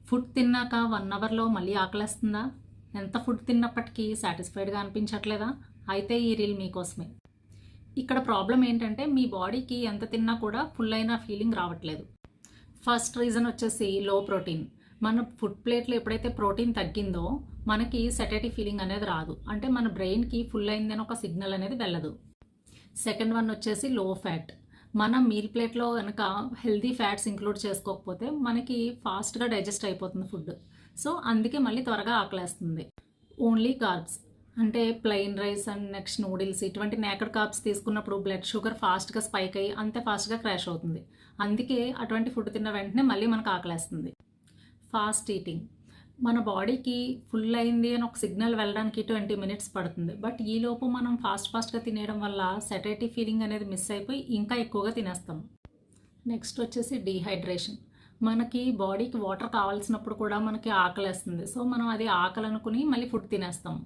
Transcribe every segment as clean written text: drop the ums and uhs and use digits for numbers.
Food తిన్నాక 1 అవర్లో మళ్ళీ ఆకలేస్తుందా? ఎంత ఫుడ్ తిన్నప్పటికీ సాటిస్ఫైడ్‌గా అనిపించట్లేదా? అయితే ఈ రీల్ మీకోసమే. ఇక్కడ ప్రాబ్లమ్ ఏంటంటే మీ బాడీకి ఎంత తిన్నా కూడా ఫుల్ అయిన ఫీలింగ్ రావట్లేదు. ఫస్ట్ రీజన్ వచ్చేసి లో ప్రోటీన్. మన ఫుడ్ ప్లేట్‌లో ఎప్పుడైతే ప్రోటీన్ తగ్గిందో మనకి సటిటీ ఫీలింగ్ అనేది రాదు. అంటే మన బ్రెయిన్‌కి ఫుల్ అయిందని ఒక సిగ్నల్ అనేది వెళ్ళదు. సెకండ్ వన్ వచ్చేసి లో ఫ్యాట్. మనం మీల్ ప్లేట్లో కనుక హెల్తీ ఫ్యాట్స్ ఇంక్లూడ్ చేసుకోకపోతే మనకి ఫాస్ట్గా డైజెస్ట్ అయిపోతుంది ఫుడ్. సో అందుకే మళ్ళీ త్వరగా ఆకలేస్తుంది. ఓన్లీ కార్బ్స్ అంటే plain rice and next noodles ఇటువంటి నేకెడ్ కార్బ్స్ తీసుకున్నప్పుడు బ్లడ్ షుగర్ ఫాస్ట్గా స్పైక్ అయ్యి అంతే ఫాస్ట్గా క్రాష్ అవుతుంది. అందుకే అటువంటి ఫుడ్ తిన్న వెంటనే మళ్ళీ మనకు ఆకలేస్తుంది. Fast eating. మన బాడీకి ఫుల్ అయింది అని ఒక సిగ్నల్ వెళ్ళడానికి 20 మినిట్స్ పడుతుంది. బట్ ఈలోపు మనం ఫాస్ట్గా తినేయడం వల్ల సెటైటీ ఫీలింగ్ అనేది మిస్ అయిపోయి ఇంకా ఎక్కువగా తినేస్తాం. నెక్స్ట్ వచ్చేసి డీహైడ్రేషన్. మనకి బాడీకి వాటర్ కావాల్సినప్పుడు కూడా మనకి ఆకలేస్తుంది. సో మనం అది ఆకలి అనుకుని మళ్ళీ ఫుడ్ తినేస్తాం.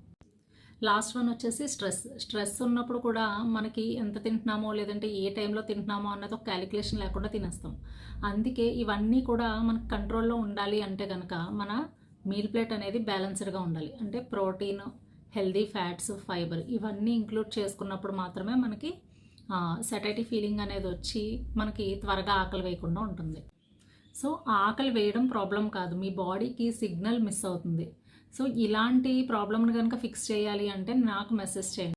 లాస్ట్ వన్ వచ్చేసి స్ట్రెస్ ఉన్నప్పుడు కూడా మనకి ఎంత తింటున్నామో లేదంటే ఏ టైంలో తింటున్నామో అన్నది ఒక క్యాలిక్యులేషన్ లేకుండా తినేస్తాం. అందుకే ఇవన్నీ కూడా మనకు కంట్రోల్లో ఉండాలి అంటే కనుక మన మీల్ ప్లేట్ అనేది బ్యాలెన్స్డ్గా ఉండాలి. అంటే ప్రోటీన్, హెల్దీ ఫ్యాట్స్, ఫైబర్ ఇవన్నీ ఇంక్లూడ్ చేసుకున్నప్పుడు మాత్రమే మనకి సెటైటీ ఫీలింగ్ అనేది వచ్చి మనకి త్వరగా ఆకలి వేయకుండా ఉంటుంది. సో ఆకలి వేయడం ప్రాబ్లం కాదు, మీ బాడీకి సిగ్నల్ మిస్ అవుతుంది. సో ఇలాంటి ప్రాబ్లమ్ని కనుక ఫిక్స్ చేయాలి అంటే నాకు మెసేజ్ చేయండి.